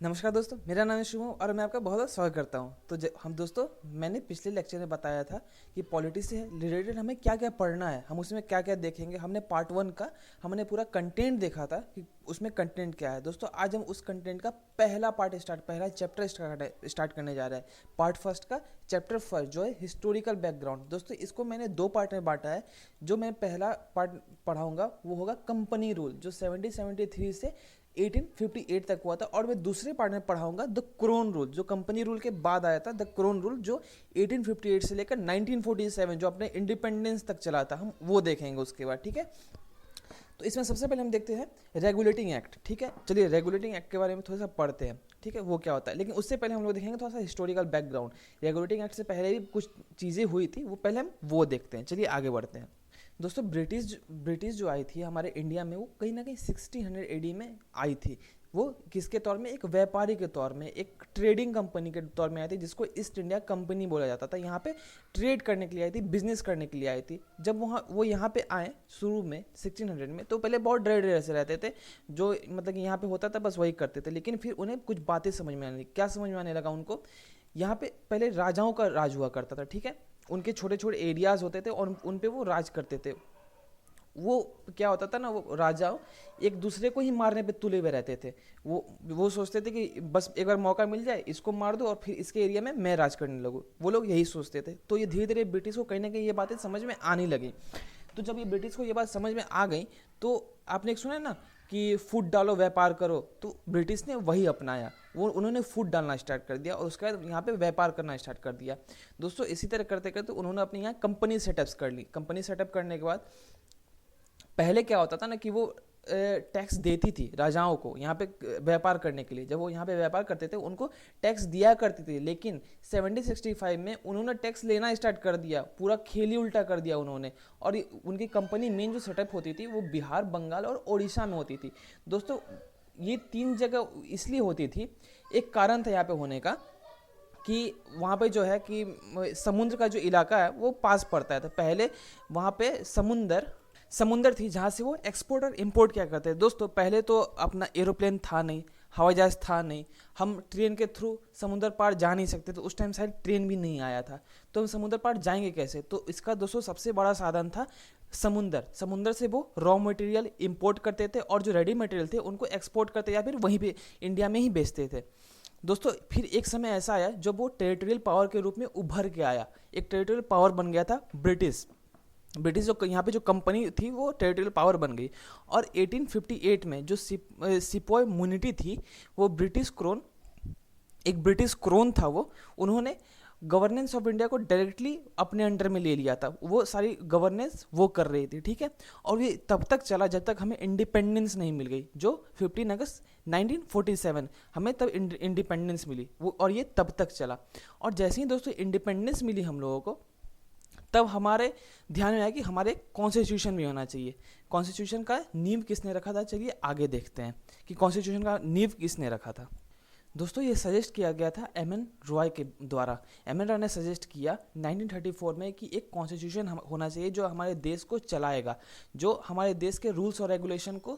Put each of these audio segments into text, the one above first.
नमस्कार दोस्तों, मेरा नाम है शुभम और मैं आपका बहुत बहुत स्वागत करता हूं। तो हम दोस्तों, मैंने पिछले लेक्चर में बताया था कि पॉलिटिक्स से रिलेटेड हमें क्या क्या पढ़ना है, हम उसमें क्या क्या देखेंगे। हमने पार्ट वन का हमने पूरा कंटेंट देखा था कि उसमें कंटेंट क्या है। दोस्तों आज हम उस कंटेंट का पहला चैप्टर स्टार्ट करने जा रहे हैं। पार्ट फर्स्ट का चैप्टर फर्स्ट जो है हिस्टोरिकल बैकग्राउंड। दोस्तों इसको मैंने दो पार्ट में बांटा है। जो मैं पहला पार्ट पढ़ाऊंगा वो होगा कंपनी रूल, जो 1773 से 1858 तक हुआ था। और मैं दूसरे पार्ट में पढ़ाऊंगा द क्रोन रूल, जो कंपनी रूल के बाद आया था। द क्रोन रूल जो 1858 से लेकर 1947 जो अपने इंडिपेंडेंस तक चला था, हम वो देखेंगे उसके बाद। ठीक है, तो इसमें सबसे पहले हम देखते हैं रेगुलेटिंग एक्ट। ठीक है, चलिए रेगुलेटिंग एक्ट के बारे में थोड़ा सा पढ़ते हैं। ठीक है, वो क्या होता है, लेकिन उससे पहले हम लोग देखेंगे थोड़ा सा हिस्टोरिकल बैकग्राउंड। रेगुलेटिंग एक्ट से पहले भी कुछ चीज़ें हुई थी, वो पहले हम वो देखते हैं। चलिए आगे बढ़ते हैं। दोस्तों ब्रिटिश जो आई थी हमारे इंडिया में, वो कहीं ना कहीं 1600 एडी में आई थी। वो किसके तौर में, एक व्यापारी के तौर में, एक ट्रेडिंग कंपनी के तौर में आई थी, जिसको ईस्ट इंडिया कंपनी बोला जाता था। यहाँ पे ट्रेड करने के लिए आई थी, बिजनेस करने के लिए आई थी। जब वो यहाँ पे आए शुरू में 1600 में, तो पहले बहुत डरे डरे से रहते थे। जो मतलब कि यहाँ पे होता था बस वही करते थे। लेकिन फिर उन्हें कुछ बातें समझ में आने लगी। क्या समझ में आने लगा उनको, यहाँ पे पहले राजाओं का राज हुआ करता था। ठीक है, उनके छोटे छोटे एरियाज होते थे और उन पे वो राज करते थे। वो क्या होता था ना, वो राजा एक दूसरे को ही मारने पे तुले हुए रहते थे। वो सोचते थे कि बस एक बार मौका मिल जाए, इसको मार दो और फिर इसके एरिया में मैं राज करने लगूँ। वो लोग यही सोचते थे। तो ये धीरे धीरे ब्रिटिश को कहीं ना कहीं ये बातें समझ में आने लगी। तो जब ये ब्रिटिश को ये बात समझ में आ गई, तो आपने एक सुना ना कि फूट डालो व्यापार करो, तो ब्रिटिश ने वही अपनाया। वो उन्होंने फूट डालना स्टार्ट कर दिया और उसके बाद यहाँ पे व्यापार करना स्टार्ट कर दिया। दोस्तों इसी तरह करते करते उन्होंने अपने यहाँ कंपनी सेटअप्स कर ली। कंपनी सेटअप करने के बाद पहले क्या होता था ना कि वो टैक्स देती थी राजाओं को यहाँ पे व्यापार करने के लिए। जब वो यहाँ पे व्यापार करते थे उनको टैक्स दिया करती थी। लेकिन 1765 में उन्होंने टैक्स लेना स्टार्ट कर दिया, पूरा खेल ही उल्टा कर दिया उन्होंने। और उनकी कंपनी मेन जो सेटअप होती थी वो बिहार, बंगाल और उड़ीसा में होती थी। दोस्तों ये तीन जगह इसलिए होती थी, एक कारण था यहाँ पे होने का कि वहाँ पे जो है कि समुद्र का जो इलाका है वो पास पड़ता है। तो पहले वहाँ पे समुंदर थी जहाँ से वो एक्सपोर्ट और इंपोर्ट क्या करते हैं। दोस्तों पहले तो अपना एरोप्लेन था नहीं, हवाई जहाज था नहीं, हम ट्रेन के थ्रू समुंदर पार जा नहीं सकते। तो उस टाइम शायद ट्रेन भी नहीं आया था, तो हम समुंदर पार जाएंगे कैसे। तो इसका दोस्तों सबसे बड़ा साधन था समुंदर से वो रॉ मटेरियल इंपोर्ट करते थे और जो रेडी मटेरियल थे उनको एक्सपोर्ट करते या फिर वहीं पे इंडिया में ही बेचते थे। दोस्तों फिर एक समय ऐसा आया जब वो टेरिटोरियल पावर के रूप में उभर के आया। एक टेरिटोरियल पावर बन गया था ब्रिटिश जो यहाँ पे जो कंपनी थी वो टेरिटोरियल पावर बन गई। और 1858 में जो सिपोय म्यूनिटी थी, वो एक ब्रिटिश क्रोन था। वो उन्होंने गवर्नेंस ऑफ इंडिया को डायरेक्टली अपने अंडर में ले लिया था। वो सारी गवर्नेंस वो कर रही थी। ठीक है, और ये तब तक चला जब तक हमें इंडिपेंडेंस नहीं मिल गई, जो 15 अगस्त 1947 हमें तब इंडिपेंडेंस मिली वो, और ये तब तक चला। और जैसे ही दोस्तों इंडिपेंडेंस मिली हम लोगों को, तब हमारे ध्यान में आया कि हमारे कॉन्स्टिट्यूशन भी होना चाहिए। कॉन्स्टिट्यूशन का नींव किसने रखा था, चलिए आगे देखते हैं कि कॉन्स्टिट्यूशन का नींव किसने रखा था। दोस्तों ये सजेस्ट किया गया था एम.एन. रॉय के द्वारा। एम.एन. रॉय ने सजेस्ट किया 1934 में कि एक कॉन्स्टिट्यूशन होना चाहिए जो हमारे देश को चलाएगा, जो हमारे देश के रूल्स और रेगुलेशन को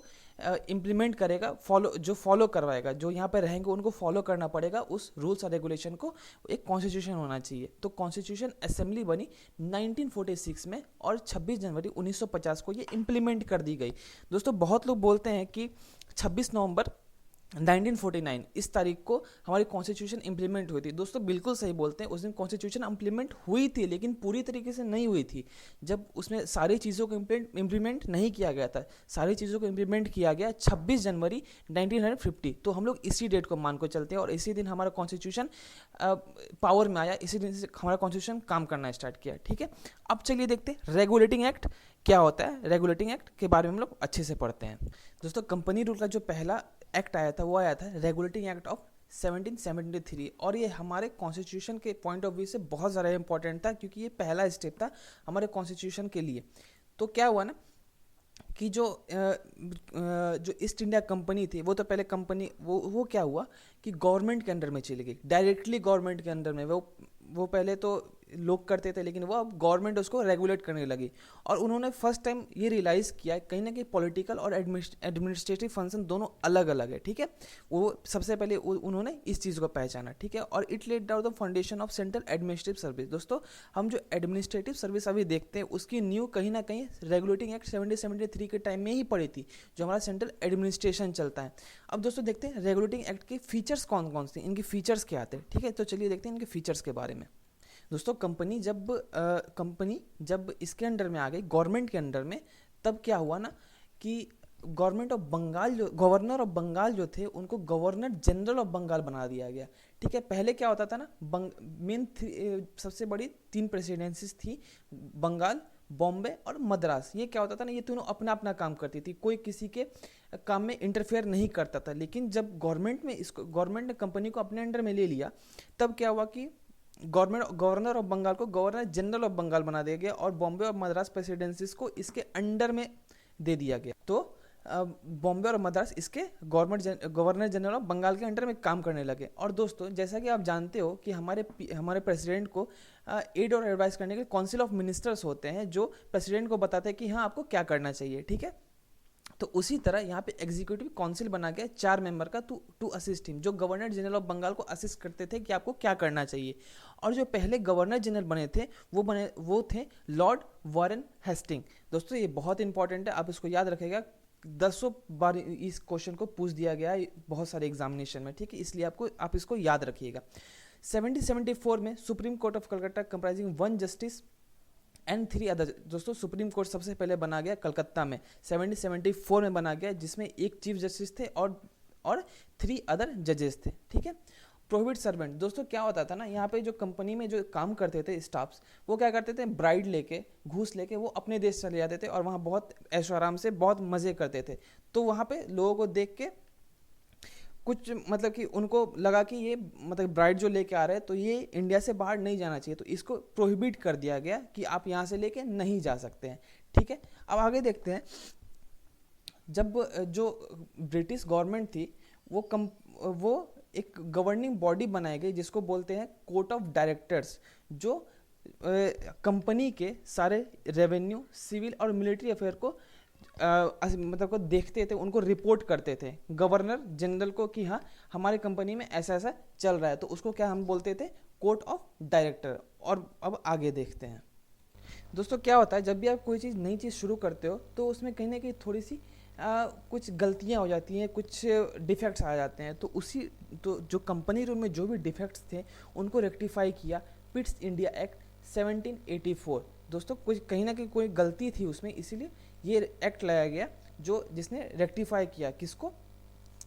इम्प्लीमेंट करेगा, फॉलो करवाएगा। जो यहाँ पे रहेंगे उनको फॉलो करना पड़ेगा उस रूल्स और रेगुलेशन को। एक कॉन्स्टिट्यूशन होना चाहिए। तो कॉन्स्टिट्यूशन असेंबली बनी 1946 में और 26 जनवरी 1950 को ये इम्प्लीमेंट कर दी गई। दोस्तों बहुत लोग बोलते हैं कि 26 नवंबर 1949 इस तारीख को हमारी कॉन्स्टिट्यूशन इंप्लीमेंट हुई थी। दोस्तों बिल्कुल सही बोलते हैं, उस दिन कॉन्स्टिट्यूशन इंप्लीमेंट हुई थी, लेकिन पूरी तरीके से नहीं हुई थी। जब उसमें सारी चीज़ों को इंप्लीमेंट नहीं किया गया था, सारी चीज़ों को इंप्लीमेंट किया गया 26 जनवरी 1950। तो हम लोग इसी डेट को मान को चलते हैं और इसी दिन हमारा कॉन्स्टिट्यूशन पावर में आया, इसी दिन से हमारा कॉन्स्टिट्यूशन काम करना स्टार्ट किया। ठीक है, अब चलिए देखते हैं रेगुलेटिंग एक्ट क्या होता है। रेगुलेटिंग एक्ट के बारे में हम लोग अच्छे से पढ़ते हैं। दोस्तों कंपनी रूल का जो पहला एक्ट आया था वो आया था रेगुलेटिंग एक्ट ऑफ 1773। और ये हमारे कॉन्स्टिट्यूशन के पॉइंट ऑफ व्यू से बहुत ज़्यादा इंपॉर्टेंट था, क्योंकि ये पहला स्टेप था हमारे कॉन्स्टिट्यूशन के लिए। तो क्या हुआ ना कि जो ईस्ट इंडिया कंपनी थी, वो तो पहले कंपनी वो क्या हुआ कि गवर्नमेंट के अंडर में चली गई, डायरेक्टली गवर्नमेंट के अंडर में। वो वो पहले तो लोग करते थे, लेकिन वो अब गवर्नमेंट उसको रेगुलेट करने लगी। और उन्होंने फर्स्ट टाइम ये रियलाइज़ किया कहीं ना कहीं पॉलिटिकल और एडमिनिस्ट्रेटिव फंक्शन दोनों अलग अलग है, ठीक है। वो सबसे पहले उन्होंने इस चीज़ को पहचाना, ठीक है। और it laid down the foundation of central administrative service. दोस्तों, हम जो एडमिनिस्ट्रेटिव सर्विस अभी देखते हैं उसकी न्यू कहीं ना कहीं रेगुलेटिंग एक्ट 1773 के टाइम में ही पड़ी थी, जो हमारा सेंट्रल एडमिनिस्ट्रेशन चलता है। अब दोस्तों देखते हैं रेगुलेटिंग एक्ट के फीचर्स कौन कौन से, इनके फीचर्स क्या आते हैं, ठीक है। तो चलिए देखते हैं इनके फीचर्स के बारे में। दोस्तों, कंपनी जब इसके अंडर में आ गई, गवर्नमेंट के अंडर में, तब क्या हुआ ना कि गवर्नमेंट ऑफ बंगाल जो गवर्नर ऑफ बंगाल जो थे उनको गवर्नर जनरल ऑफ बंगाल बना दिया गया, ठीक है। पहले क्या होता था ना, मेन सबसे बड़ी 3 प्रेसिडेंसीज थी, बंगाल, बॉम्बे और मद्रास। ये क्या होता था ना, ये तीनों अपना अपना काम करती थी, कोई किसी के काम में इंटरफेयर नहीं करता था। लेकिन जब गवर्नमेंट ने कंपनी को अपने अंडर में ले लिया, तब क्या हुआ कि गवर्नर ऑफ बंगाल को गवर्नर जनरल ऑफ बंगाल बना दिया गया और बॉम्बे और मद्रास प्रेसिडेंसीज को इसके अंडर में दे दिया गया। तो बॉम्बे और मद्रास इसके गवर्नर जनरल ऑफ बंगाल के अंडर में काम करने लगे। और दोस्तों, जैसा कि आप जानते हो कि हमारे प्रेसिडेंट को एड और एडवाइस करने के लिए काउंसिल ऑफ मिनिस्टर्स होते हैं, जो प्रेसिडेंट को बताते हैं कि हाँ आपको क्या करना चाहिए, ठीक है। तो उसी तरह यहाँ पे एग्जीक्यूटिव काउंसिल बना के 4 मेंबर का टू असिस्ट हिम, जो गवर्नर जनरल ऑफ बंगाल को असिस्ट करते थे कि आपको क्या करना चाहिए। और जो पहले गवर्नर जनरल बने थे वो थे लॉर्ड वारेन हेस्टिंग। दोस्तों, ये बहुत इंपॉर्टेंट है, आप इसको याद रखिएगा। 10 बार इस क्वेश्चन को पूछ दिया गया है बहुत सारे एग्जामिनेशन में, ठीक है, इसलिए आप इसको याद रखिएगा। 1774 में supreme court of Calcutta comprising 1 justice and 3 other. दोस्तों, सुप्रीम कोर्ट सबसे पहले बना गया कलकत्ता में, 1774 में बना गया, जिसमें 1 चीफ जस्टिस थे और 3 अदर जजेस थे, ठीक है। Prohibit servant. दोस्तों, क्या होता था ना, यहाँ पे जो कंपनी में जो काम करते थे स्टाफ्स, वो क्या करते थे, ब्राइड लेके, घूस लेके वो अपने देश चले जाते थे और वहाँ बहुत ऐशो आराम से बहुत मज़े करते थे। तो वहाँ पे लोगों को देख के कुछ मतलब कि उनको लगा कि ये मतलब ब्राइड जो लेके आ रहे हैं तो ये इंडिया से बाहर नहीं जाना चाहिए, तो इसको प्रोहिबिट कर दिया गया कि आप यहाँ से लेके नहीं जा सकते हैं, ठीक है। अब आगे देखते हैं। जब जो ब्रिटिश गवर्नमेंट थी वो एक गवर्निंग बॉडी बनाई गई जिसको बोलते हैं कोर्ट ऑफ डायरेक्टर्स, जो कंपनी के सारे रेवेन्यू, सिविल और मिलिट्री अफेयर को मतलब को देखते थे, उनको रिपोर्ट करते थे गवर्नर जनरल को कि हाँ हमारी कंपनी में ऐसा ऐसा चल रहा है, तो उसको क्या हम बोलते थे, कोर्ट ऑफ डायरेक्टर। और अब आगे देखते हैं। दोस्तों, क्या होता है, जब भी आप कोई चीज़ नई चीज़ शुरू करते हो तो उसमें कहीं ना कहीं थोड़ी सी कुछ गलतियां हो जाती हैं, कुछ डिफेक्ट्स आ जाते हैं। तो जो कंपनी रूल में जो भी डिफेक्ट्स थे उनको रेक्टिफाई किया पिट्स इंडिया एक्ट 1784। दोस्तों, कुछ कहीं ना कहीं कोई गलती थी उसमें, इसीलिए ये एक्ट लाया गया जिसने रेक्टिफाई किया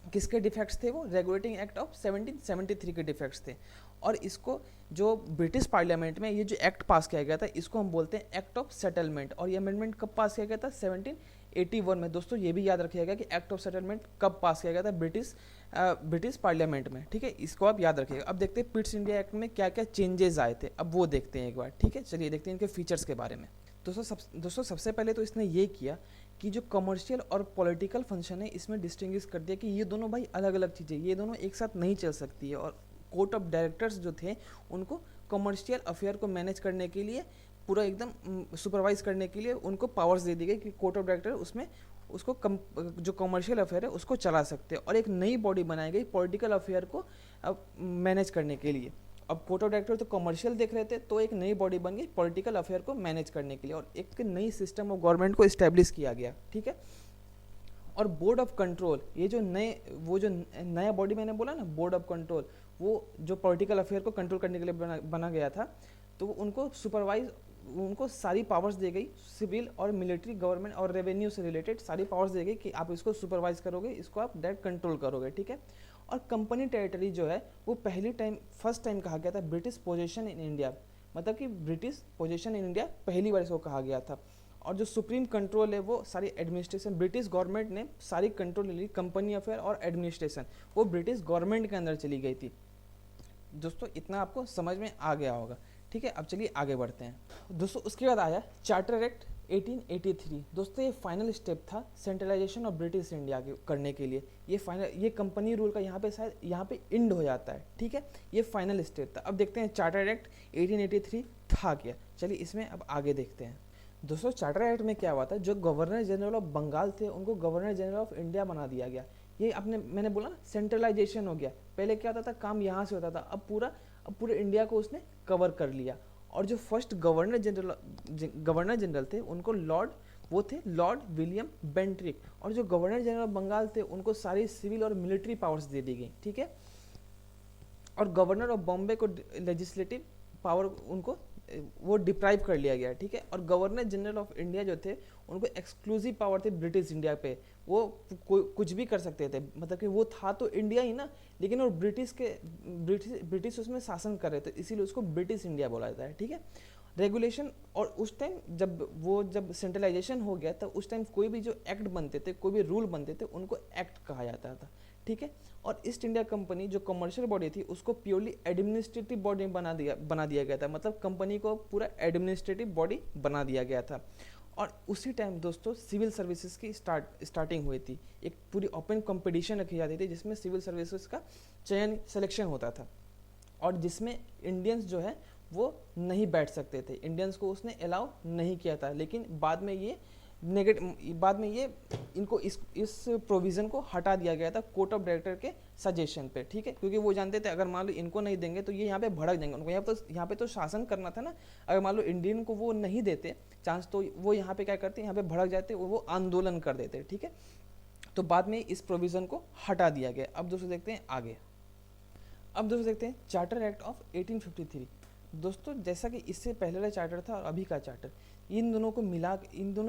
किसके डिफेक्ट्स थे, वो रेगुलेटिंग एक्ट ऑफ 1773 के डिफेक्ट्स थे। और इसको जो ब्रिटिश पार्लियामेंट में ये जो एक्ट पास किया गया था, इसको हम बोलते हैं एक्ट ऑफ सेटलमेंट। और ये अमेंडमेंट कब पास किया गया था, 1781 में। दोस्तों, ये भी याद रखिएगा कि एक्ट ऑफ सेटलमेंट कब पास किया गया था, ब्रिटिश पार्लियामेंट में, ठीक है, इसको आप याद रखिएगा। अब देखते हैं पिट्स इंडिया एक्ट में क्या क्या चेंजेस आए थे, अब वो देखते हैं एक बार, ठीक है। चलिए देखते हैं इनके फीचर्स के बारे में। दोस्तों, सबसे पहले तो इसने ये किया कि जो कमर्शियल और पॉलिटिकल फंक्शन है इसमें डिस्टिंग्विश कर दिया कि ये दोनों भाई अलग अलग चीज़ें, ये दोनों एक साथ नहीं चल सकती है। और कोर्ट ऑफ डायरेक्टर्स जो थे उनको कमर्शियल अफेयर को मैनेज करने के लिए, पूरा एकदम सुपरवाइज करने के लिए उनको पावर्स दे दी गई कि कोर्ट ऑफ डायरेक्टर उसमें उसको जो कमर्शियल अफेयर है उसको चला सकते हैं। और एक नई बॉडी बनाई गई पॉलिटिकल अफेयर को मैनेज करने के लिए। अब कोर्ट ऑफ डायरेक्टर तो कमर्शियल देख रहे थे, तो एक नई बॉडी बन गई पॉलिटिकल अफेयर को मैनेज करने के लिए, और एक नई सिस्टम ऑफ गवर्नमेंट को इस्टेब्लिश किया गया, ठीक है। और बोर्ड ऑफ कंट्रोल, ये जो नया बॉडी मैंने बोला ना, बोर्ड ऑफ कंट्रोल, वो जो पॉलिटिकल अफेयर को कंट्रोल करने के लिए बना गया था, तो उनको सारी पावर्स दी गई, सिविल और मिलिट्री, गवर्नमेंट और रेवेन्यू से रिलेटेड सारी पावर्स दी गई कि आप इसको सुपरवाइज करोगे, इसको आप डायरेक्ट कंट्रोल करोगे, ठीक है। और कंपनी टेरिटरी जो है वो फर्स्ट टाइम कहा गया था ब्रिटिश पोजीशन इन इंडिया, मतलब कि ब्रिटिश पोजीशन इन इंडिया पहली बार इसको कहा गया था। और जो सुप्रीम कंट्रोल है वो सारी एडमिनिस्ट्रेशन, ब्रिटिश गवर्नमेंट ने सारी कंट्रोल ले ली, कंपनी अफेयर और एडमिनिस्ट्रेशन वो ब्रिटिश गवर्नमेंट के अंदर चली गई थी। दोस्तों, इतना आपको समझ में आ गया होगा, ठीक है। अब चलिए आगे बढ़ते हैं। दोस्तों, उसके बाद आया चार्टर एक्ट 1883 दोस्तों, ये फाइनल स्टेप था सेंट्रलाइजेशन ऑफ ब्रिटिश इंडिया के करने के लिए। ये कंपनी रूल का यहाँ पे शायद यहाँ पे इंड हो जाता है, ठीक है। ये फाइनल स्टेप था। अब देखते हैं चार्टर एक्ट 1883 था क्या। चलिए इसमें अब आगे देखते हैं। दोस्तों चार्टर एक्ट में क्या हुआ था, जो गवर्नर जनरल ऑफ बंगाल थे उनको गवर्नर जनरल ऑफ इंडिया बना दिया गया। ये मैंने बोला ना, सेंट्रलाइजेशन हो गया। पहले क्या होता था, काम यहाँ से होता था, अब पूरे इंडिया को उसने कवर कर लिया। और जो फर्स्ट गवर्नर जनरल थे उनको लॉर्ड विलियम बेंट्रिक, और जो गवर्नर जनरल बंगाल थे उनको सारी सिविल और मिलिट्री पावर्स दे दी गई, ठीक है। और गवर्नर ऑफ बॉम्बे को लेजिस्लेटिव पावर उनको वो डिप्राइव कर लिया गया, ठीक है। और गवर्नर जनरल ऑफ इंडिया जो थे उनको एक्सक्लूसिव पावर थे ब्रिटिश इंडिया पे। वो कुछ भी कर सकते थे, मतलब कि वो था तो इंडिया ही ना, लेकिन वो ब्रिटिश उसमें शासन कर रहे थे, इसीलिए उसको ब्रिटिश इंडिया बोला जाता है, ठीक है। रेगुलेशन, और उस टाइम जब सेंट्रलाइजेशन हो गया था, उस टाइम कोई भी जो एक्ट बनते थे, कोई भी रूल बनते थे, उनको एक्ट कहा जाता था, ठीक है। और ईस्ट इंडिया कंपनी जो कमर्शियल बॉडी थी उसको प्योरली एडमिनिस्ट्रेटिव बॉडी बना दिया गया था, मतलब कंपनी को पूरा एडमिनिस्ट्रेटिव बॉडी बना दिया गया था। और उसी टाइम दोस्तों सिविल सर्विसेज की स्टार्टिंग हुई थी। एक पूरी ओपन कंपटीशन रखी जाती थी जिसमें सिविल सर्विसेज का सिलेक्शन होता था, और जिसमें इंडियंस जो है वो नहीं बैठ सकते थे। इंडियंस को उसने अलाउ नहीं किया था, लेकिन बाद में ये इनको इस प्रोविज़न को हटा दिया गया था कोर्ट ऑफ डायरेक्टर के सजेशन पे, ठीक है। क्योंकि वो जानते थे अगर मान लो इनको नहीं देंगे तो ये यहाँ पे भड़क जाएंगे, उनको यहाँ पे तो शासन करना था ना। अगर मान लो इंडियन को वो नहीं देते चांस, तो वो यहाँ पे क्या करते, यहाँ पे भड़क जाते, वो आंदोलन कर देते, ठीक है। तो बाद में इस प्रोविज़न को हटा दिया गया। अब दोस्तों देखते हैं आगे। अब दोस्तों देखते हैं चार्टर एक्ट ऑफ 1853। दोस्तों जैसा कि इससे पहले वाला चार्टर था और अभी का चार्टर, इन दोनों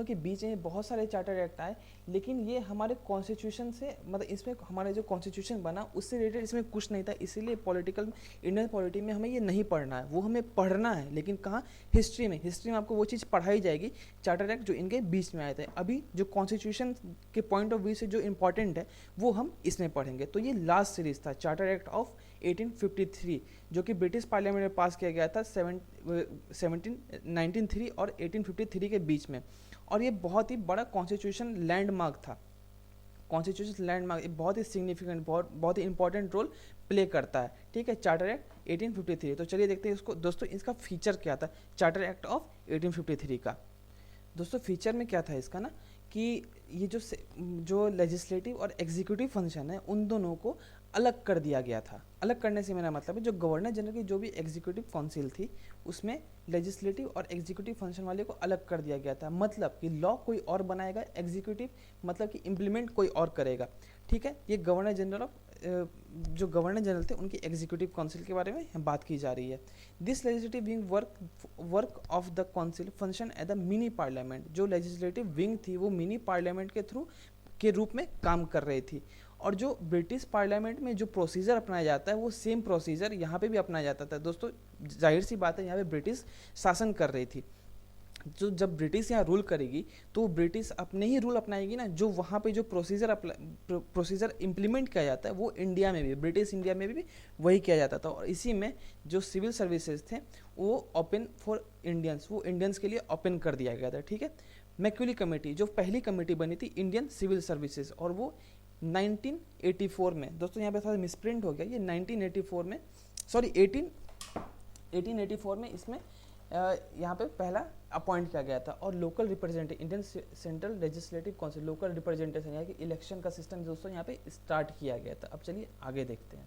के बीच में बहुत सारे चार्टर एक्ट आए, लेकिन ये हमारे कॉन्स्टिट्यूशन से, मतलब इसमें हमारे जो कॉन्स्टिट्यूशन बना उससे रिलेटेड इसमें कुछ नहीं था, इसीलिए इंडियन पॉलिटी में हमें ये नहीं पढ़ना है। वो हमें पढ़ना है, लेकिन कहाँ, हिस्ट्री में आपको वो चीज़ पढ़ाई जाएगी, चार्टर एक्ट जो इनके बीच में आए थे। अभी जो कॉन्स्टिट्यूशन के पॉइंट ऑफ व्यू से जो इंपॉर्टेंट है वो हम इसमें पढ़ेंगे। तो ये लास्ट सीरीज था चार्टर एक्ट ऑफ 1853, जो कि ब्रिटिश पार्लियामेंट में पास किया गया था 1903 और 1853 के बीच में। और ये बहुत ही बड़ा कॉन्स्टिट्यूशन लैंडमार्क था। कॉन्स्टिट्यूशन लैंडमार्क बहुत ही सिग्निफिकेंट, बहुत ही इंपॉर्टेंट रोल प्ले करता है, ठीक है, चार्टर एक्ट 1853। तो चलिए देखते हैं इसको। दोस्तों इसका फीचर क्या था चार्टर एक्ट ऑफ 1853 का। दोस्तों फीचर में क्या था इसका ना, कि ये जो लेजिस्लेटिव और एग्जीक्यूटिव फंक्शन है उन दोनों को अलग कर दिया गया था। अलग करने से मेरा मतलब है, जो गवर्नर जनरल की जो भी एग्जीक्यूटिव काउंसिल थी उसमें लेजिस्लेटिव और एग्जीक्यूटिव फंक्शन वाले को अलग कर दिया गया था। मतलब कि लॉ कोई और बनाएगा, एग्जीक्यूटिव मतलब कि इम्प्लीमेंट कोई और करेगा, ठीक है। ये जो गवर्नर जनरल थे उनकी एग्जीक्यूटिव काउंसिल के बारे में बात की जा रही है। This legislative wing work of the council function as the mini parliament. जो लेजिस्लेटिव विंग थी वो मिनी पार्लियामेंट के रूप में काम कर रही थी। और जो ब्रिटिश पार्लियामेंट में जो प्रोसीजर अपनाया जाता है वो सेम प्रोसीजर यहाँ पे भी अपनाया जाता था। दोस्तों जाहिर सी बात है, यहाँ पे ब्रिटिश शासन कर रही थी। जब ब्रिटिश यहाँ रूल करेगी तो ब्रिटिश अपने ही रूल अपनाएगी ना। जो वहाँ पे जो प्रोसीजर इम्प्लीमेंट किया जाता है वो इंडिया में भी, ब्रिटिश इंडिया में भी वही किया जाता था। और इसी में जो सिविल सर्विसेज थे वो ओपन फॉर इंडियंस, वो इंडियंस के लिए ओपन कर दिया गया था, ठीक है। मैक्यूली कमेटी जो पहली कमेटी बनी थी इंडियन सिविल सर्विसेज, और वो 1984 में, दोस्तों यहाँ पे थोड़ा मिसप्रिंट हो गया, ये 1984 में, सॉरी 1884 में इसमें यहाँ पे पहला अपॉइंट किया गया था। और local representative, Indian central legislative council, local representation यानी कि इलेक्शन का सिस्टम दोस्तों यहाँ पे स्टार्ट किया गया था। अब चलिए आगे देखते हैं।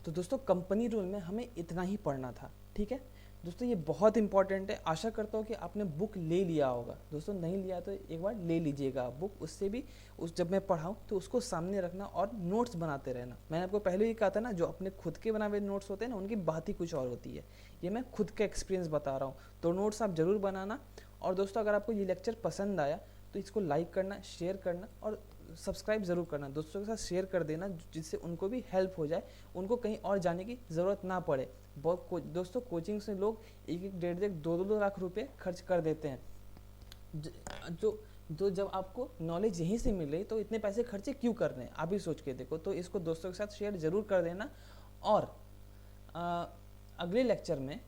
तो दोस्तों कंपनी रूल में हमें इतना ही पढ़ना था, ठीक है दोस्तों, ये बहुत इंपॉर्टेंट है। आशा करता हूँ कि आपने बुक ले लिया होगा। दोस्तों नहीं लिया तो एक बार ले लीजिएगा बुक, उससे भी जब मैं पढ़ाऊँ तो उसको सामने रखना और नोट्स बनाते रहना। मैंने आपको पहले ही कहा था ना, जो अपने खुद के बनाए हुए नोट्स होते हैं ना उनकी बात ही कुछ और होती है। ये मैं खुद का एक्सपीरियंस बता रहा हूँ, तो नोट्स आप ज़रूर बनाना। और दोस्तों अगर आपको ये लेक्चर पसंद आया तो इसको लाइक करना, शेयर करना और सब्सक्राइब ज़रूर करना। दोस्तों के साथ शेयर कर देना जिससे उनको भी हेल्प हो जाए, उनको कहीं और जाने की ज़रूरत ना पड़े। दोस्तों कोचिंग से लोग 1-1, 1.5, 2-2 लाख रुपए खर्च कर देते हैं। जो जब आपको नॉलेज यहीं से मिले तो इतने पैसे खर्चे क्यों कर रहे हैं, आप भी सोच के देखो। तो इसको दोस्तों के साथ शेयर ज़रूर कर देना। और अगले लेक्चर में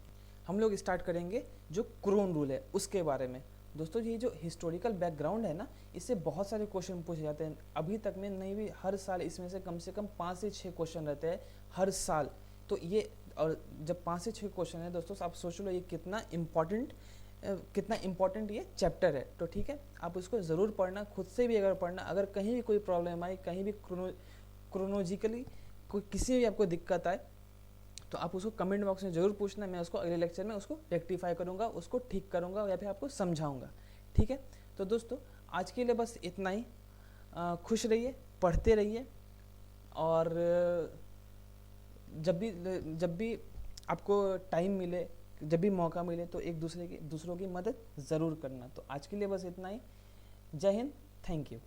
हम लोग स्टार्ट करेंगे जो क्रोन रूल है उसके बारे में। दोस्तों ये जो हिस्टोरिकल बैकग्राउंड है ना, इससे बहुत सारे क्वेश्चन पूछे जाते हैं। अभी तक में नहीं भी हर साल इसमें से कम 5 से 6 क्वेश्चन रहते हैं हर साल। तो ये, और जब 5 से 6 क्वेश्चन है दोस्तों, आप सोच लो ये कितना इम्पोर्टेंट ये चैप्टर है। तो ठीक है, आप उसको ज़रूर पढ़ना, खुद से भी अगर पढ़ना, अगर कहीं भी कोई प्रॉब्लम आई, कहीं भी क्रोनोलॉजिकली कोई किसी भी आपको दिक्कत आए, तो आप उसको कमेंट बॉक्स में ज़रूर पूछना। मैं उसको अगले लेक्चर में उसको रेक्टिफाई करूँगा, उसको ठीक करूँगा या फिर आपको समझाऊँगा। ठीक है, तो दोस्तों आज के लिए बस इतना ही। खुश रहिए, पढ़ते रहिए, और जब भी आपको टाइम मिले, जब भी मौका मिले, तो दूसरों की मदद ज़रूर करना। तो आज के लिए बस इतना ही। जय हिंद, थैंक यू।